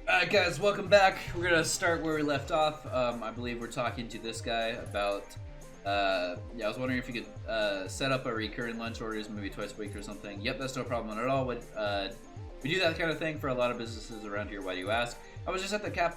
Alright guys, welcome back. We're gonna start where we left off. I believe we're talking to this guy about, yeah, I was wondering if you could set up a recurring lunch orders maybe twice a week or something. Yep, that's no problem at all. We do that kind of thing for a lot of businesses around here. Why do you ask? I was just at the cat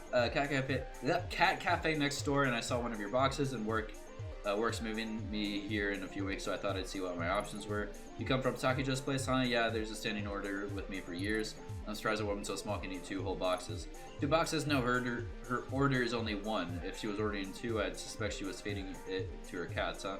cafe next door and I saw one of your boxes and Work's moving me here in a few weeks, so I thought I'd see what my options were. You come from Saki Joe's place, huh? Yeah, there's a standing order with me for years. I'm surprised a woman so small can eat 2 whole boxes. 2 boxes? No, her order is only 1. If she was ordering 2, I'd suspect she was feeding it to her cats, huh?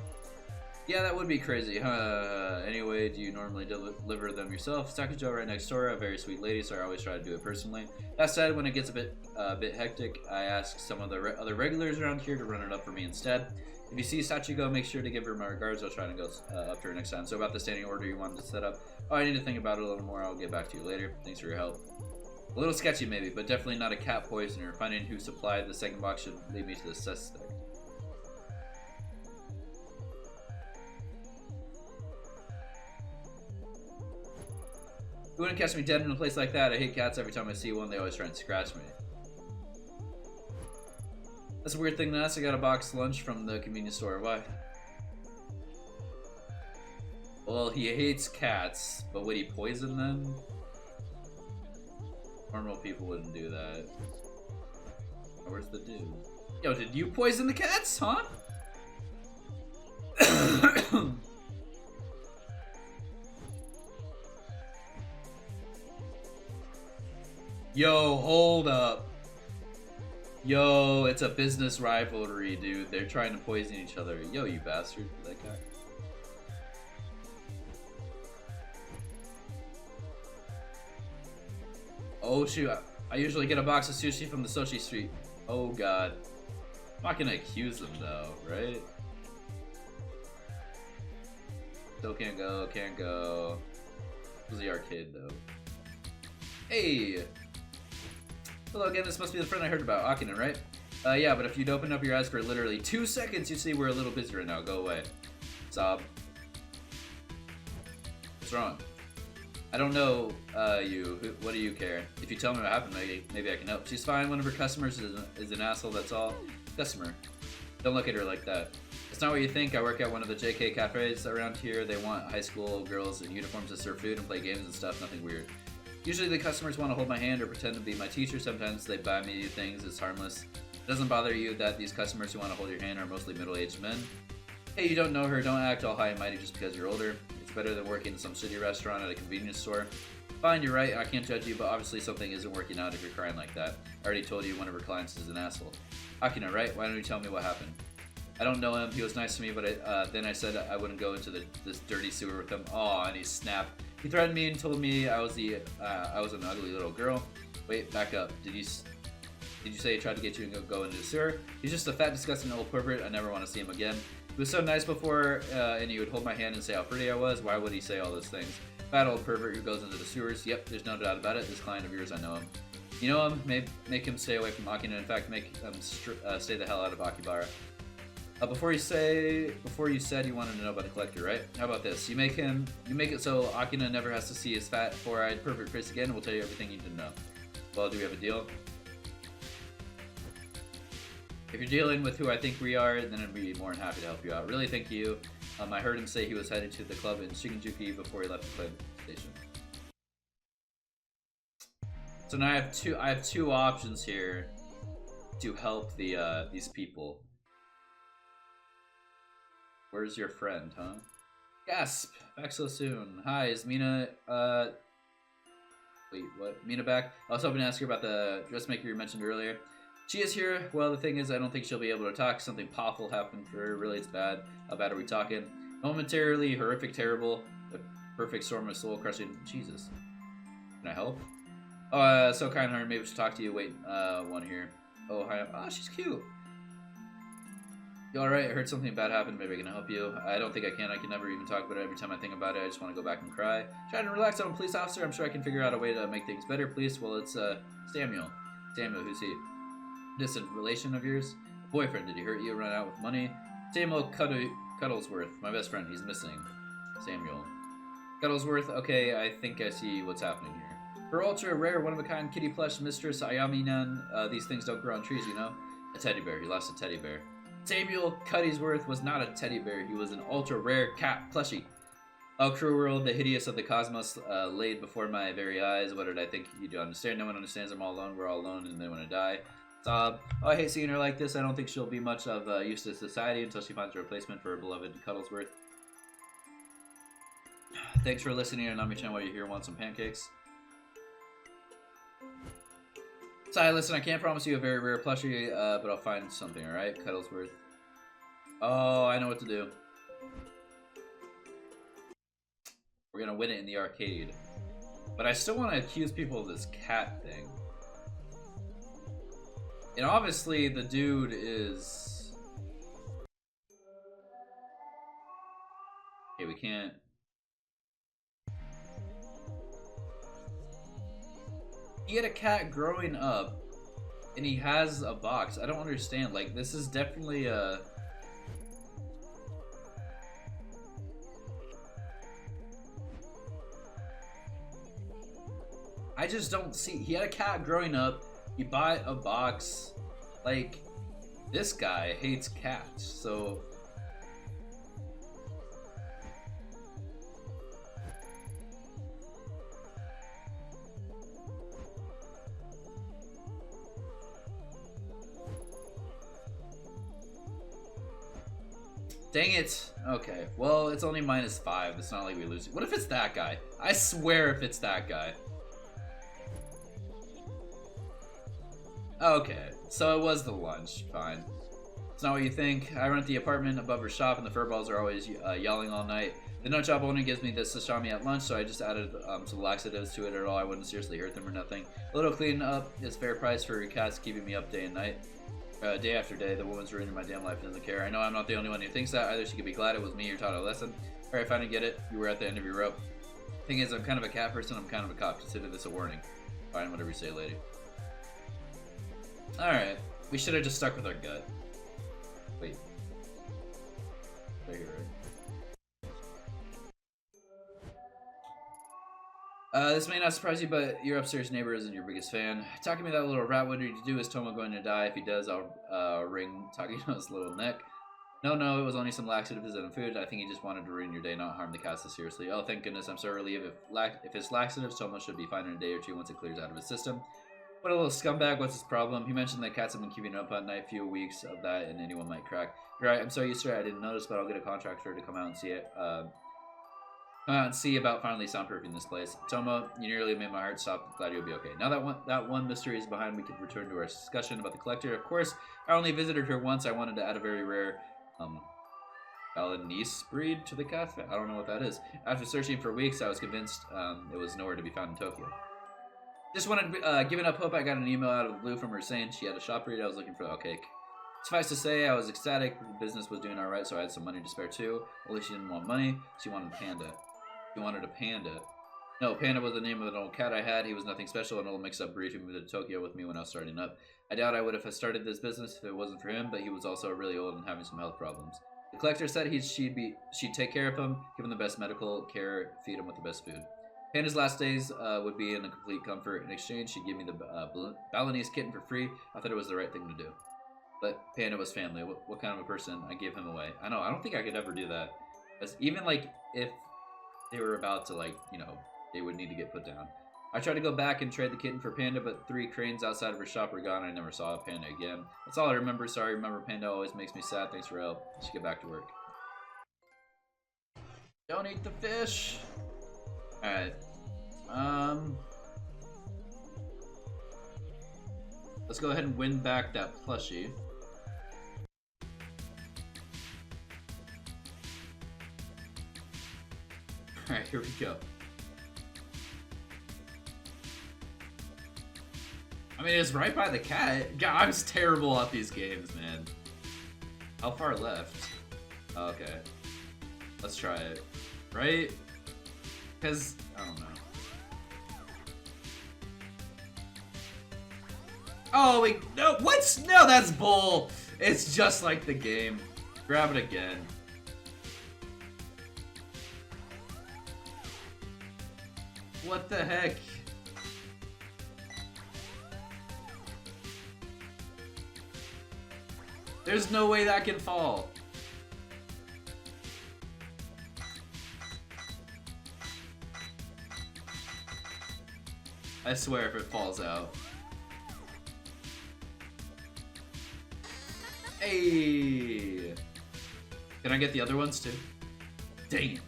Yeah, that would be crazy, huh? Anyway, do you normally deliver them yourself? Saki Joe right next door, a very sweet lady, so I always try to do it personally. That said, when it gets a bit hectic, I ask some of the other regulars around here to run it up for me instead. If you see Sachiko, make sure to give her my regards. I'll try to go up to her next time. So about the standing order you wanted to set up. Oh, I need to think about it a little more. I'll get back to you later. Thanks for your help. A little sketchy maybe, but definitely not a cat poisoner. Finding who supplied the second box should lead me to the suspect. You wouldn't catch me dead in a place like that. I hate cats. Every time I see one, they always try and scratch me. That's a weird thing to ask. I got a box lunch from the convenience store. Why? Well, he hates cats, but would he poison them? Normal people wouldn't do that. Where's the dude? Yo, did you poison the cats, huh? Yo, hold up. Yo, it's a business rivalry, dude. They're trying to poison each other. Yo, you bastard. That guy. Oh, shoot. I usually get a box of sushi from the sushi street. Oh, God. I'm not gonna accuse them, though, right? Still can't go, can't go. This is the arcade, though. Hey! Hello again, this must be the friend I heard about, Akina, right? Yeah, but if you'd open up your eyes for literally 2 seconds, you'd see we're a little busy right now. Go away. Sob. What's wrong? I don't know, you. What do you care? If you tell me what happened, maybe I can help. She's fine. One of her customers is an asshole, that's all. Customer. Don't look at her like that. It's not what you think. I work at one of the JK cafes around here. They want high school girls in uniforms to serve food and play games and stuff. Nothing weird. Usually the customers want to hold my hand or pretend to be my teacher. Sometimes they buy me things. It's harmless. It doesn't bother you that these customers who want to hold your hand are mostly middle-aged men? Hey, you don't know her. Don't act all high and mighty just because you're older. It's better than working in some shitty restaurant at a convenience store. Fine, you're right. I can't judge you, but obviously something isn't working out if you're crying like that. I already told you one of her clients is an asshole. Akina, right? Why don't you tell me what happened? I don't know him. He was nice to me, but then I said I wouldn't go into this dirty sewer with him. Aw, and he snapped. He threatened me and told me I was an ugly little girl. Wait, back up. Did you say he tried to get you to go into the sewer? He's just a fat, disgusting old pervert. I never want to see him again. He was so nice before, and he would hold my hand and say how pretty I was. Why would he say all those things? Fat old pervert who goes into the sewers. Yep, there's no doubt about it. This client of yours, I know him. You know him? Make him stay away from Akina. In fact, make him stay the hell out of Akibara. Before you said you wanted to know about the collector, right? How about this? You make it so Akina never has to see his fat, four-eyed, perfect face again, and we'll tell you everything you need to know. Well, do we have a deal? If you're dealing with who I think we are, then I'd be more than happy to help you out. Really, thank you. I heard him say he was headed to the club in Shinjuku before he left the plane station. So now I have two options here to help these people. Where's your friend, huh? Gasp! Back so soon. Hi, is Mina, wait, what? Mina back? I was hoping to ask her about the dressmaker you mentioned earlier. She is here. Well, the thing is, I don't think she'll be able to talk. Something awful happened for her. Really, it's bad. How bad are we talking? Momentarily, horrific, terrible. A perfect storm of soul-crushing. Jesus. Can I help? Oh, so kind of her. Maybe she'll talk to you. Wait, one here. Oh, hi. Oh, she's cute. You alright? I heard something bad happened. Maybe I can help you. I don't think I can. I can never even talk about it. Every time I think about it, I just want to go back and cry. Try to relax. I'm a police officer. I'm sure I can figure out a way to make things better. Police? Well, it's, Samuel. Samuel, who's he? Distant relation of yours? A boyfriend. Did he hurt you? Run out with money? Samuel Cuddlesworth. My best friend. He's missing. Samuel. Cuddlesworth? Okay, I think I see what's happening here. For ultra rare, one-of-a-kind kitty plush Mistress Ayaminan, these things don't grow on trees, you know? A teddy bear. He lost a teddy bear. Samuel Cuddyworth was not a teddy bear. He was an ultra-rare cat plushie. Oh, cruel world, the hideous of the cosmos laid before my very eyes. What did I think you'd understand? No one understands. I'm all alone. We're all alone, and they want to die. Sob. Oh, I hate seeing her like this. I don't think she'll be much of use to society until she finds a replacement for her beloved Cuddlesworth. Thanks for listening, and on my channel while you're here. Want some pancakes? So, listen, I can't promise you a very rare plushie, but I'll find something, alright? Cuddlesworth. Oh, I know what to do. We're gonna win it in the arcade. But I still want to accuse people of this cat thing. And obviously, the dude is... Okay, we can't... He had a cat growing up, and he has a box. I don't understand. Like, this is definitely a... I just don't see... He had a cat growing up. He bought a box. Like, this guy hates cats, so... Dang it. Okay, well, it's only -5. It's not like we lose. What if it's that guy? I swear if it's that guy. Okay, so it was the lunch. Fine. It's not what you think. I rent the apartment above her shop, and the furballs are always yelling all night. The nut shop owner gives me this sashimi at lunch, so I just added some laxatives to it at all. I wouldn't seriously hurt them or nothing. A little clean up is fair price for cats keeping me up day and night. Day after day, the woman's ruining my damn life and doesn't care. I know I'm not the only one who thinks that. Either she could be glad it was me or taught a lesson. Alright, fine, I get it. You were at the end of your rope. Thing is, I'm kind of a cat person. I'm kind of a cop. Consider this a warning. Fine, whatever you say, lady. Alright. We should have just stuck with our gut. Wait. Right here, right? This may not surprise you, but your upstairs neighbor isn't your biggest fan. Talking to me that little rat, what did you do? Is Tomo going to die? If he does, I'll wring Takino's little neck. No, it was only some laxatives and food. I think he just wanted to ruin your day, not harm the cat so seriously. Oh, thank goodness, I'm so relieved. If it's laxatives, Tomo should be fine in a day or two once it clears out of his system. What a little scumbag, what's his problem? He mentioned that cats have been keeping up at night, few weeks of that, and anyone might crack. You're right, I'm so used to it, I didn't notice, but I'll get a contractor to come out and see it. Come out and see about finally soundproofing this place. Tomo, you nearly made my heart stop. Glad you'll be okay. Now that one mystery is behind, we could return to our discussion about the collector. Of course, I only visited her once. I wanted to add a very rare, Balinese breed to the cafe. I don't know what that is. After searching for weeks, I was convinced it was nowhere to be found in Tokyo. Just wanted giving up hope. I got an email out of the blue from her saying she had a shop breed. I was looking for. Okay. Suffice to say, I was ecstatic. The business was doing all right, so I had some money to spare too. Only she didn't want money. She wanted a panda. She wanted a panda. No, Panda was the name of an old cat I had. He was nothing special, an old mixed-up breed who moved to Tokyo with me when I was starting up. I doubt I would have started this business if it wasn't for him, but he was also really old and having some health problems. The collector said she'd take care of him, give him the best medical care, feed him with the best food. Panda's last days would be in a complete comfort. In exchange, she'd give me the Balinese kitten for free. I thought it was the right thing to do. But Panda was family. What kind of a person? I gave him away. I know. I don't think I could ever do that. Because even, like, if they were about to, like, you know, they would need to get put down. I tried to go back and trade the kitten for Panda, but 3 cranes outside of her shop were gone. I never saw a Panda again. That's all I remember. Sorry, remember Panda always makes me sad. Thanks for help. I should get back to work. Don't eat the fish. Alright. Let's go ahead and win back that plushie. Alright, here we go. I mean, it's right by the cat. God, I'm just terrible at these games, man. How far left? Okay. Let's try it. Right? Because, I don't know. Oh, wait, no, what? No, that's bull. It's just like the game. Grab it again. What the heck? There's no way that can fall. I swear if it falls out. Hey! Can I get the other ones too? Dang it.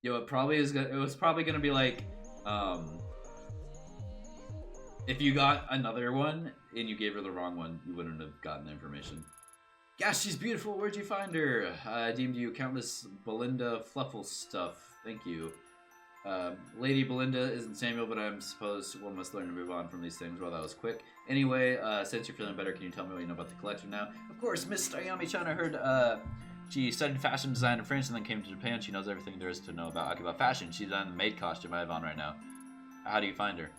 Yo, it was probably gonna be like, if you got another one and you gave her the wrong one, you wouldn't have gotten the information. Gosh, she's beautiful. Where'd you find her? I deemed you Countess Belinda Fluffle stuff. Thank you. Lady Belinda isn't Samuel, but I'm supposed one must learn to move on from these things. Well, that was quick. Anyway, since you're feeling better, can you tell me what you know about the collection now? Of course, Miss Ayami-chan, I heard she studied fashion design in France and then came to Japan. She knows everything there is to know about Akiba fashion. She's on the maid costume I have on right now. How do you find her?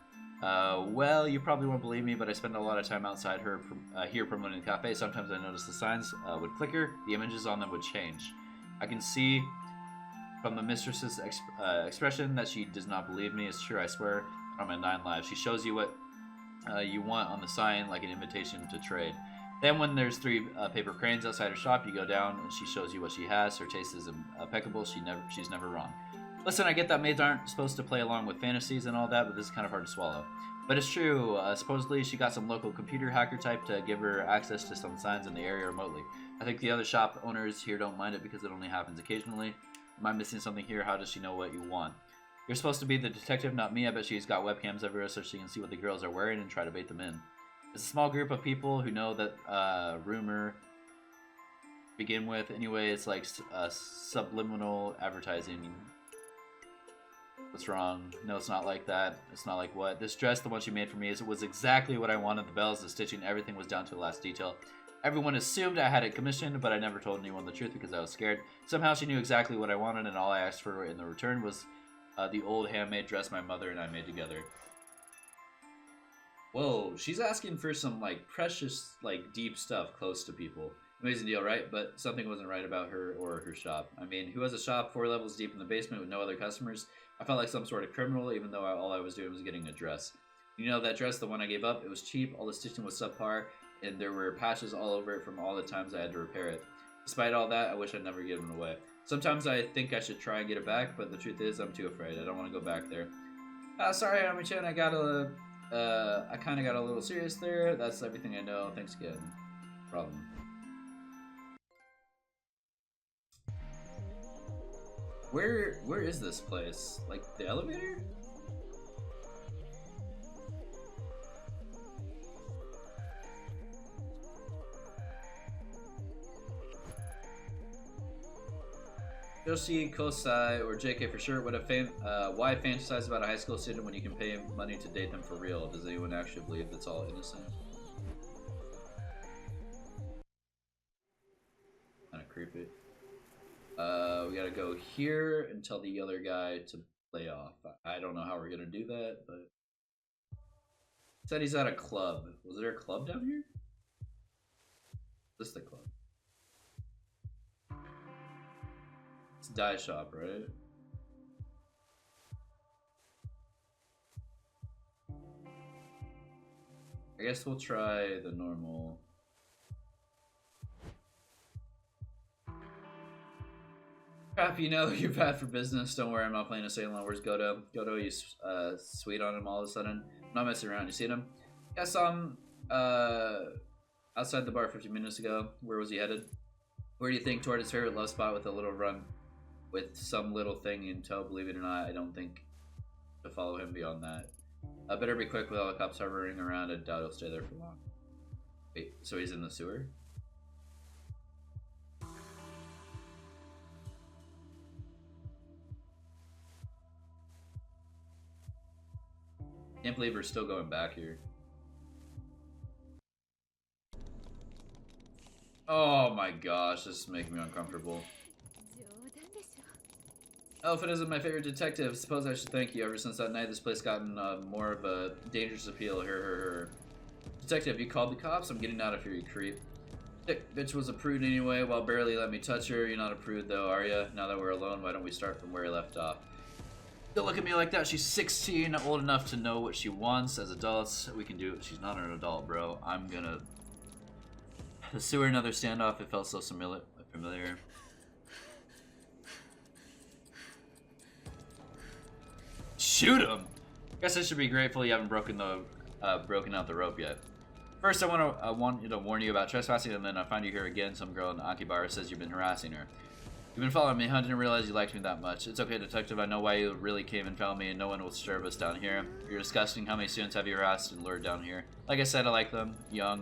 Well, you probably won't believe me, but I spend a lot of time outside here promoting the cafe. Sometimes I notice the signs would flicker, the images on them would change. I can see from the mistress's expression that she does not believe me. It's true, I swear on my 9 lives. She shows you what you want on the sign, like an invitation to trade. Then when there's 3 paper cranes outside her shop, you go down and she shows you what she has. Her taste is impeccable. She's never wrong. Listen, I get that maids aren't supposed to play along with fantasies and all that, but this is kind of hard to swallow. But it's true. Supposedly, she got some local computer hacker type to give her access to some signs in the area remotely. I think the other shop owners here don't mind it because it only happens occasionally. Am I missing something here? How does she know what you want? You're supposed to be the detective, not me. I bet she's got webcams everywhere so she can see what the girls are wearing and try to bait them in. It's a small group of people who know that rumor begin with. Anyway, it's like subliminal advertising. What's wrong? No, it's not like that. It's not like what? This dress, the one she made for me, it was exactly what I wanted. The bells, the stitching, everything was down to the last detail. Everyone assumed I had it commissioned, but I never told anyone the truth because I was scared. Somehow she knew exactly what I wanted, and all I asked for in the return was the old handmade dress my mother and I made together. Whoa, she's asking for some, like, precious, like, deep stuff close to people. Amazing deal, right? But something wasn't right about her or her shop. I mean, who has a shop 4 levels deep in the basement with no other customers? I felt like some sort of criminal, even though all I was doing was getting a dress. You know that dress, the one I gave up? It was cheap, all the stitching was subpar, and there were patches all over it from all the times I had to repair it. Despite all that, I wish I'd never given it away. Sometimes I think I should try and get it back, but the truth is I'm too afraid. I don't want to go back there. Sorry, Ami-chan, I kind of got a little serious there. That's everything I know. Thanks again. Problem. Where is this place? Like the elevator? Joshi, Kosai, or JK for sure. Why fantasize about a high school student when you can pay money to date them for real? Does anyone actually believe it's all innocent? Kind of creepy. We gotta go here and tell the other guy to lay off. I don't know how we're gonna do that, but said he's at a club. Was there a club down here? This is the club. It's a dye shop, right? I guess we'll try the normal. Crap, you know you're bad for business. Don't worry, I'm not playing a Sailor. Where's Goto? Goto, you sweet on him all of a sudden. I'm not messing around. You seen him? Yeah, I saw him outside the bar 15 minutes ago. Where was he headed? Where do you think? Toward his favorite love spot with a little run. With some little thing in tow. Believe it or not, I don't think to follow him beyond that. Better be quick with all the cops hovering around. I doubt he'll stay there for long. Wait, so he's in the sewer? Can't believe we're still going back here. Oh my gosh, this is making me uncomfortable. Elephant isn't my favorite detective. Suppose I should thank you. Ever since that night, this place gotten more of a dangerous appeal. Detective, you called the cops? I'm getting out of here, you creep. Bitch was a prude anyway. Well, barely let me touch her. You're not a prude though, are ya? Now that we're alone, why don't we start from where I left off? Don't look at me like that. She's 16, old enough to know what she wants. As adults, we can do it. She's not an adult, bro. I'm gonna pursue her another standoff. It felt so familiar. Shoot him! Guess I should be grateful you haven't broken out the rope yet. First, I want to warn you about trespassing, and then I find you here again. Some girl in Akihabara says you've been harassing her. You've been following me, huh? Didn't realize you liked me that much. It's okay, detective. I know why you really came and found me, and no one will disturb us down here. You're disgusting. How many students have you harassed and lured down here? Like I said, I like them. Young.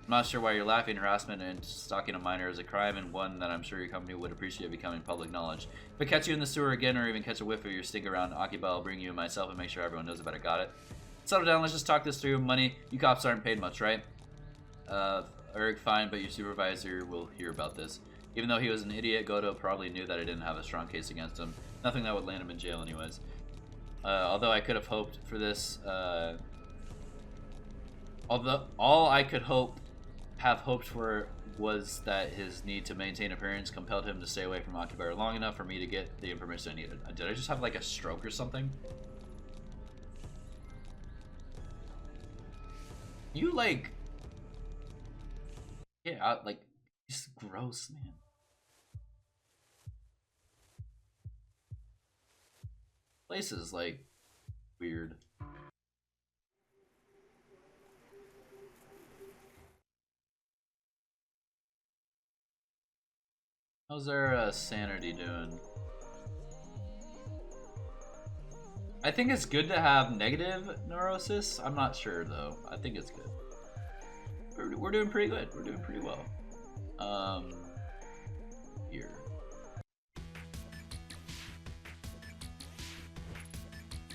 I'm not sure why you're laughing. Harassment and stalking a minor is a crime, and one that I'm sure your company would appreciate becoming public knowledge. If I catch you in the sewer again, or even catch a whiff of your stink around Akiba, I'll bring you and myself and make sure everyone knows about it. Got it? Settle down. Let's just talk this through. Money. You cops aren't paid much, right? Eric, fine, but your supervisor will hear about this. Even though he was an idiot, Goto probably knew that I didn't have a strong case against him. Nothing that would land him in jail anyways. Although I could have hoped for this, all I could have hoped for was that his need to maintain appearance compelled him to stay away from Akihabara long enough for me to get the information I needed. Did I just have like a stroke or something? You like... Yeah, like... It's gross, man. Place is like weird. How's our sanity doing? I think it's good to have negative neurosis. I'm not sure though. I think it's good. We're doing pretty good. We're doing pretty well. Here.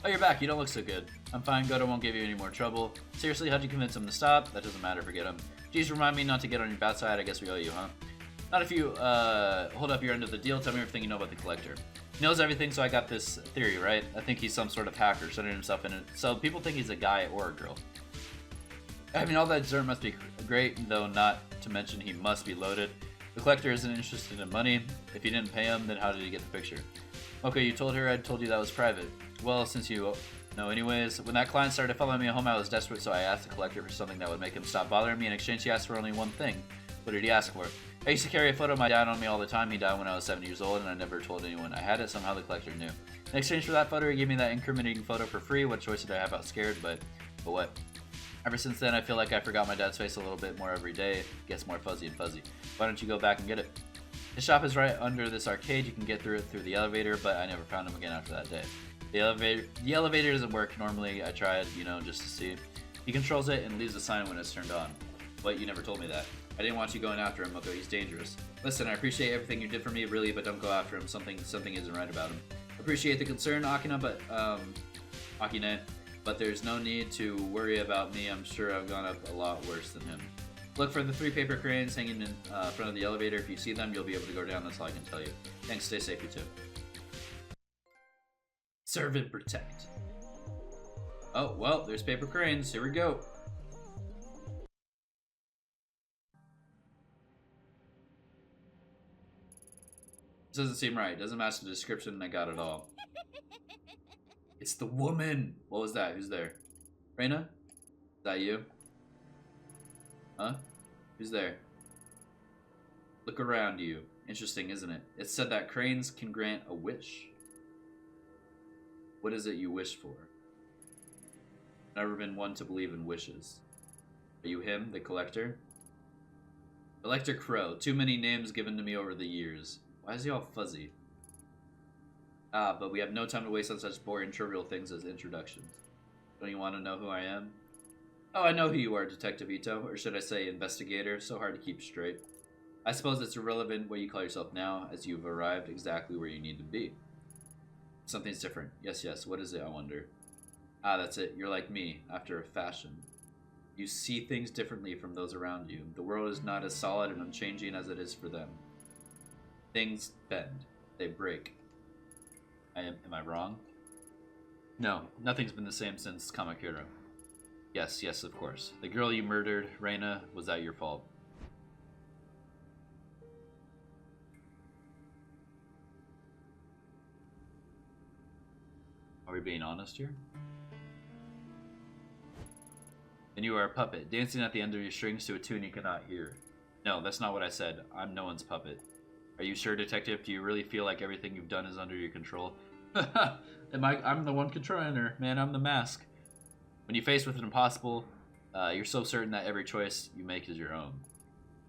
Oh, you're back. You don't look so good. I'm fine. Goto won't give you any more trouble. Seriously, how'd you convince him to stop? That doesn't matter. Forget him. Geez, remind me not to get on your bad side. I guess we owe you, huh? Not if you, hold up your end of the deal. Tell me everything you know about the collector. He knows everything, so I got this theory, right? I think he's some sort of hacker, shutting himself in it. So people think he's a guy or a girl. I mean, all that dirt must be great, though not to mention he must be loaded. The collector isn't interested in money. If you didn't pay him, then how did he get the picture? Okay, you told her I told you that was private. Well, since you know anyways, when that client started following me home, I was desperate, so I asked the collector for something that would make him stop bothering me. In exchange, he asked for only one thing. What did he ask for? I used to carry a photo of my dad on me all the time. He died when I was 7 years old, and I never told anyone I had it. Somehow the collector knew. In exchange for that photo, he gave me that incriminating photo for free. What choice did I have? I was scared, but what? Ever since then, I feel like I forgot my dad's face a little bit more every day. It gets more fuzzy and fuzzy. Why don't you go back and get it? The shop is right under this arcade. You can get through it through the elevator, but I never found him again after that day. The elevator doesn't work. Normally, I tried, just to see. He controls it and leaves a sign when it's turned on. But you never told me that. I didn't want you going after him, Moko. He's dangerous. Listen, I appreciate everything you did for me, really, but don't go after him. Something isn't right about him. Appreciate the concern, Akina, Akine, but there's no need to worry about me. I'm sure I've gone up a lot worse than him. Look for the 3 paper cranes hanging in front of the elevator. If you see them, you'll be able to go down. That's all I can tell you. Thanks. Stay safe, you too. Serve and protect. Oh, well, there's paper cranes. Here we go. This doesn't seem right. It doesn't match the description, and I got it all. It's the woman! What was that? Who's there? Reina? Is that you? Huh? Who's there? Look around you. Interesting, isn't it? It said that cranes can grant a wish. What is it you wish for? Never been one to believe in wishes. Are you him, the collector? Collector Crow. Too many names given to me over the years. Why is he all fuzzy? Ah, but we have no time to waste on such boring, trivial things as introductions. Don't you want to know who I am? Oh, I know who you are, Detective Ito, or should I say investigator. So hard to keep straight. I suppose it's irrelevant what you call yourself now, as you've arrived exactly where you need to be. Something's different. Yes, what is it, I wonder? Ah, that's it. You're like me, after a fashion. You see things differently from those around you. The world is not as solid and unchanging as it is for them. Things bend. They break. Am I wrong? No, nothing's been the same since Kamakura. Yes, of course. The girl you murdered, Reina, was that your fault? being honest here? And you are a puppet, dancing at the end of your strings to a tune you cannot hear. No, that's not what I said. I'm no one's puppet. Are you sure, Detective? Do you really feel like everything you've done is under your control? I'm the one controlling her. Man, I'm the mask. When you're faced with an impossible, you're so certain that every choice you make is your own.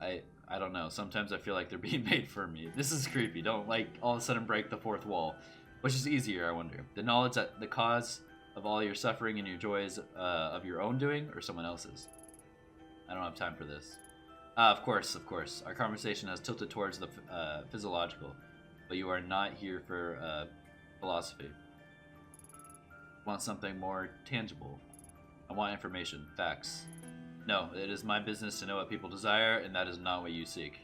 I don't know. Sometimes I feel like they're being made for me. This is creepy. Don't, like, all of a sudden break the fourth wall. Which is easier, I wonder? The knowledge that the cause of all your suffering and your joys of your own doing, or someone else's? I don't have time for this. Of course. Our conversation has tilted towards the physiological, but you are not here for philosophy. I want something more tangible. I want information, facts. No, it is my business to know what people desire, and that is not what you seek.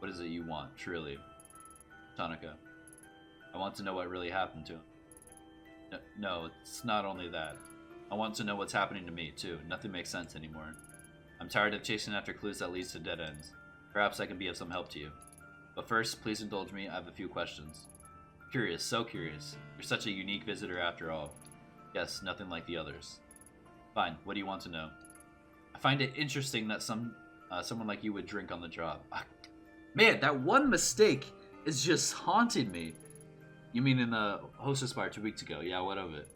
What is it you want, truly? Tonica. I want to know what really happened to him. No, it's not only that. I want to know what's happening to me, too. Nothing makes sense anymore. I'm tired of chasing after clues that leads to dead ends. Perhaps I can be of some help to you. But first, please indulge me, I have a few questions. Curious, so curious. You're such a unique visitor after all. Yes, nothing like the others. Fine, what do you want to know? I find it interesting that someone like you would drink on the job. Man, that one mistake is just haunting me. You mean in the hostess bar 2 weeks ago? Yeah, what of it?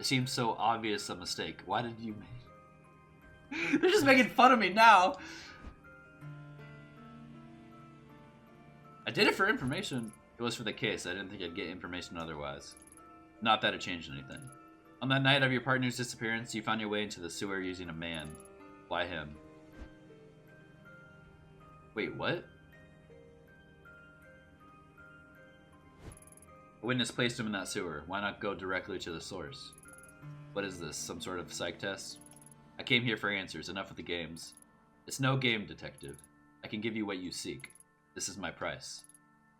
It seems so obvious a mistake. Why did you make... They're just making fun of me now. I did it for information. It was for the case. I didn't think I'd get information otherwise. Not that it changed anything. On that night of your partner's disappearance, you found your way into the sewer using a man. Why him? Wait, what? A witness placed him in that sewer. Why not go directly to the source? What is this, some sort of psych test? I came here for answers, enough of the games. It's no game, Detective. I can give you what you seek. This is my price.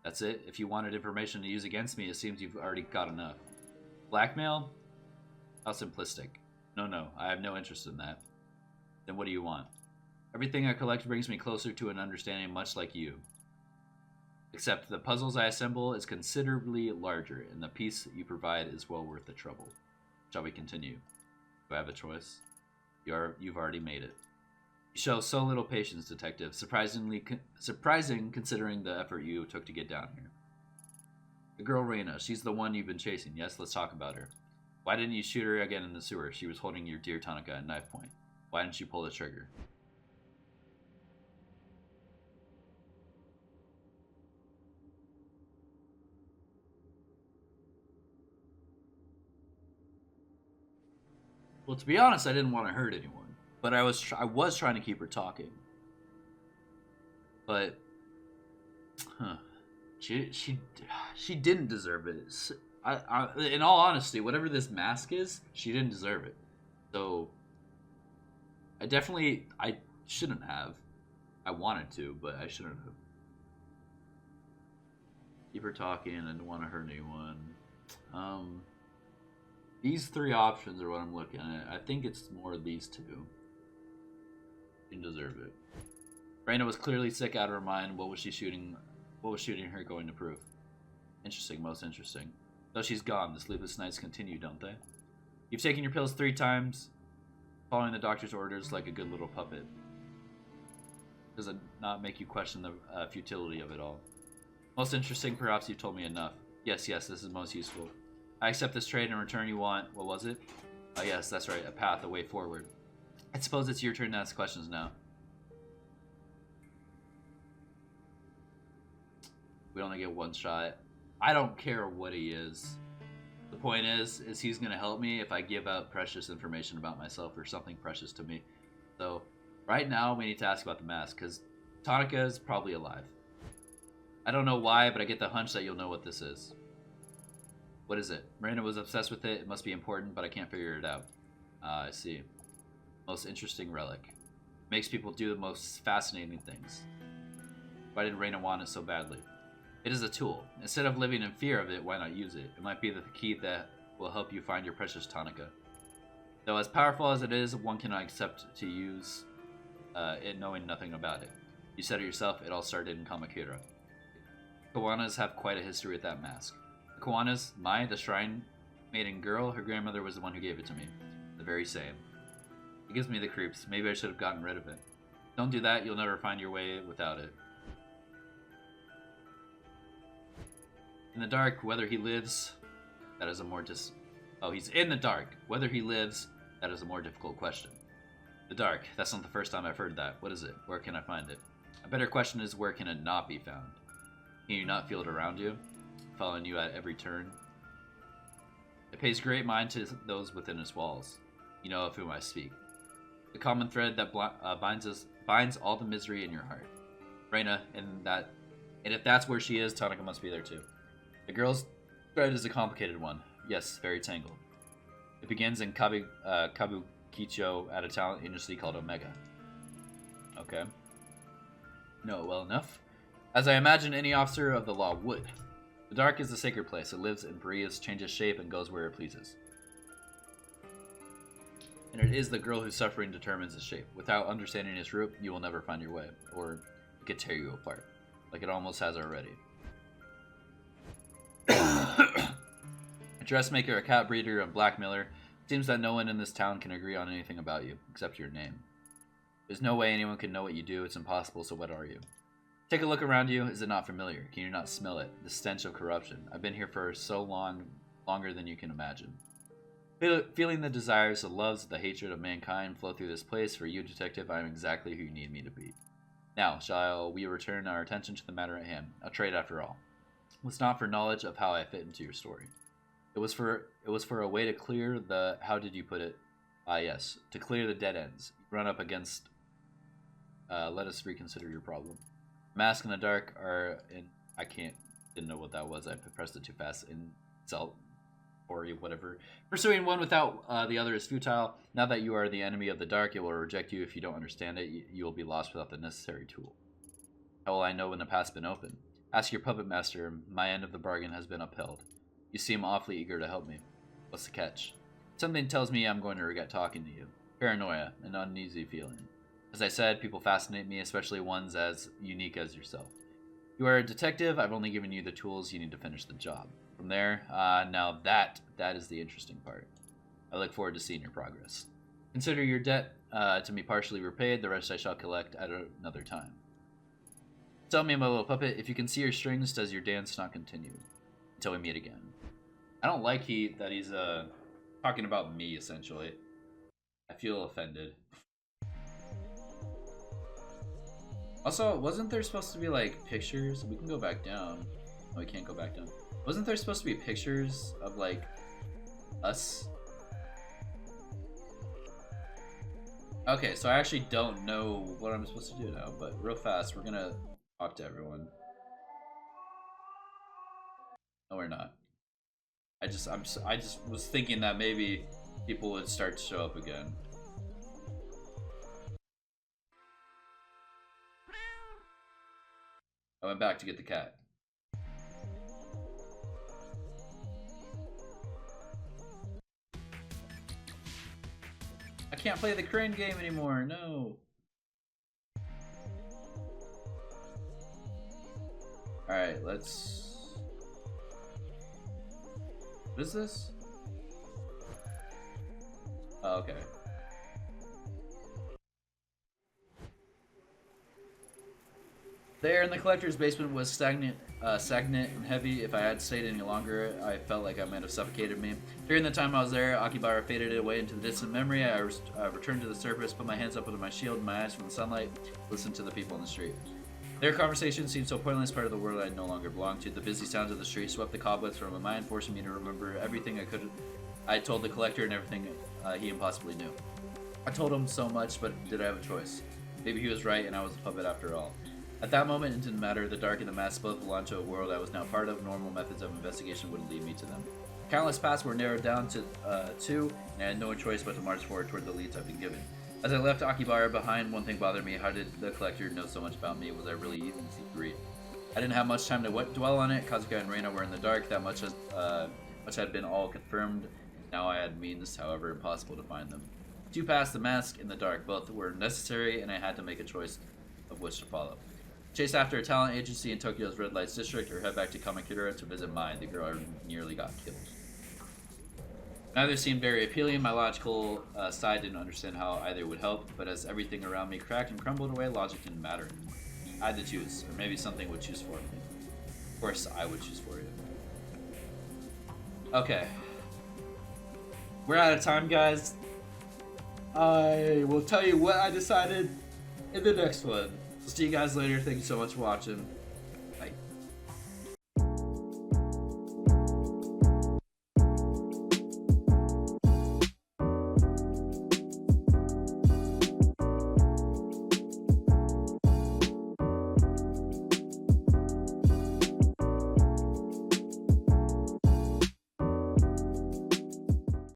That's it? If you wanted information to use against me, it seems you've already got enough. Blackmail? How simplistic. No, I have no interest in that. Then what do you want? Everything I collect brings me closer to an understanding much like you. Except the puzzles I assemble is considerably larger, and the piece you provide is well worth the trouble. Shall we continue? Do I have a choice? You've already made it. You show so little patience, Detective. Surprising considering the effort you took to get down here. The girl Reina, she's the one you've been chasing. Yes, let's talk about her. Why didn't you shoot her again in the sewer? She was holding your dear Tonica at knife point. Why didn't you pull the trigger? Well, to be honest, I didn't want to hurt anyone, but I was trying to keep her talking. But, she didn't deserve it. In all honesty, whatever this mask is, she didn't deserve it. So, I shouldn't have. I wanted to, but I shouldn't have. Keep her talking. I don't want to hurt anyone. These three options are what I'm looking at. I think it's more of these two. Didn't deserve it. Raina was clearly sick out of her mind. What was shooting her going to prove? Interesting, most interesting. Though she's gone, the sleepless nights continue, don't they? You've taken your pills 3 times, following the doctor's orders like a good little puppet. Does it not make you question the futility of it all? Most interesting, perhaps you've told me enough. Yes, this is most useful. I accept this trade. In return you want, what was it? Oh yes, that's right, a path, a way forward. I suppose it's your turn to ask questions now. We only get one shot. I don't care what he is. The point is he's gonna help me if I give out precious information about myself or something precious to me. So, right now we need to ask about the mask, because Tonica is probably alive. I don't know why, but I get the hunch that you'll know what this is. What is it? Miranda was obsessed with it. It must be important, but I can't figure it out. I see. Most interesting relic. Makes people do the most fascinating things. Why did Reina want it so badly? It is a tool. Instead of living in fear of it, why not use it? It might be the key that will help you find your precious Tonica. Though as powerful as it is, one cannot accept to use it knowing nothing about it. You said it yourself, it all started in Kamakura. Kawanas have quite a history with that mask. The Kawanas, the shrine Maiden girl, her grandmother was the one who gave it to me. The very same. It gives me the creeps. Maybe I should have gotten rid of it. Don't do that, you'll never find your way without it. In the dark, whether he lives, that is a more Oh, he's in the dark. Whether he lives, that is a more difficult question. The dark, that's not the first time I've heard that. What is it? Where can I find it? A better question is, where can it not be found? Can you not feel it around you? Following you at every turn? It pays great mind to those within its walls. You know of whom I speak. The common thread that binds all the misery in your heart. Reina, and if that's where she is, Tonica must be there too. The girl's thread is a complicated one. Yes, very tangled. It begins in Kabukicho at a talent agency called Omega. Okay. Know it well enough. As I imagine any officer of the law would. The dark is a sacred place. It lives and breathes, changes shape, and goes where it pleases. And it is the girl whose suffering determines its shape. Without understanding its root, you will never find your way, or it could tear you apart, like it almost has already. A dressmaker, a cat breeder, a blackmailer. It seems that no one in this town can agree on anything about you, except your name. There's no way anyone can know what you do. It's impossible, so what are you? Take a look around you. Is it not familiar? Can you not smell it? The stench of corruption. I've been here for so long, longer than you can imagine. Feeling the desires, the loves, the hatred of mankind flow through this place. For you, detective, I am exactly who you need me to be. Now, shall we return our attention to the matter at hand? A trade, after all. It was not for knowledge of how I fit into your story. It was for a way to clear the, how did you put it? Yes, to clear the dead ends. You run up against, let us reconsider your problem. Mask in the dark are in, didn't know what that was. I pressed it too fast. Insult or whatever. Pursuing one without the other is futile. Now that you are the enemy of the dark, it will reject you. If you don't understand it, you will be lost without the necessary tool. How will I know when the path's been open? Ask your puppet master. My end of the bargain has been upheld. You seem awfully eager to help me. What's the catch? Something tells me I'm going to regret talking to you. Paranoia, an uneasy feeling. As I said, people fascinate me, especially ones as unique as yourself. You are a detective. I've only given you the tools you need to finish the job. From there, now that is the interesting part. I look forward to seeing your progress. Consider your debt to be partially repaid. The rest I shall collect at another time. Tell me, my little puppet, if you can see your strings, does your dance not continue? Until we meet again. I don't like that he's talking about me, essentially. I feel offended. Also, wasn't there supposed to be, like, pictures? We can go back down. Oh, we can't go back down. Wasn't there supposed to be pictures of, like, us? Okay, so I actually don't know what I'm supposed to do now, but real fast, we're gonna talk to everyone. No, we're not. I just was thinking that maybe people would start to show up again. I went back to get the cat. I can't play the crane game anymore, no. Alright, let's... What is this? Oh, okay. There in the collector's basement was stagnant and heavy. If I had stayed any longer, I felt like I might have suffocated me. During the time I was there, Akibara faded away into the distant memory. I returned to the surface, put my hands up under my shield, my eyes from the sunlight, listened to the people in the street. Their conversation seemed so pointless, part of the world I no longer belonged to. The busy sounds of the street swept the cobwebs from my mind, forcing me to remember everything I told the collector and everything he impossibly knew. I told him so much, but did I have a choice? Maybe he was right, and I was a puppet after all. At that moment, it didn't matter. The dark and the mask both belonged to a world I was now part of. Normal methods of investigation wouldn't lead me to them. Countless paths were narrowed down to two, and I had no choice but to march forward toward the leads I'd been given. As I left Akibara behind, one thing bothered me. How did the collector know so much about me? Was I really easy to read? I didn't have much time to dwell on it. Kazuka and Reina were in the dark. That much had been all confirmed. Now I had means, however, impossible to find them. Two paths, the mask and the dark, both were necessary, and I had to make a choice of which to follow. Chase after a talent agency in Tokyo's Red Lights District, or head back to Kamakura to visit Mai, the girl I nearly got killed. Neither seemed very appealing. My logical side didn't understand how either would help, but as everything around me cracked and crumbled away, logic didn't matter anymore. I had to choose, or maybe something would choose for me. Of course, I would choose for you. Okay. We're out of time, guys. I will tell you what I decided in the next one. See you guys later. Thank you so much for watching.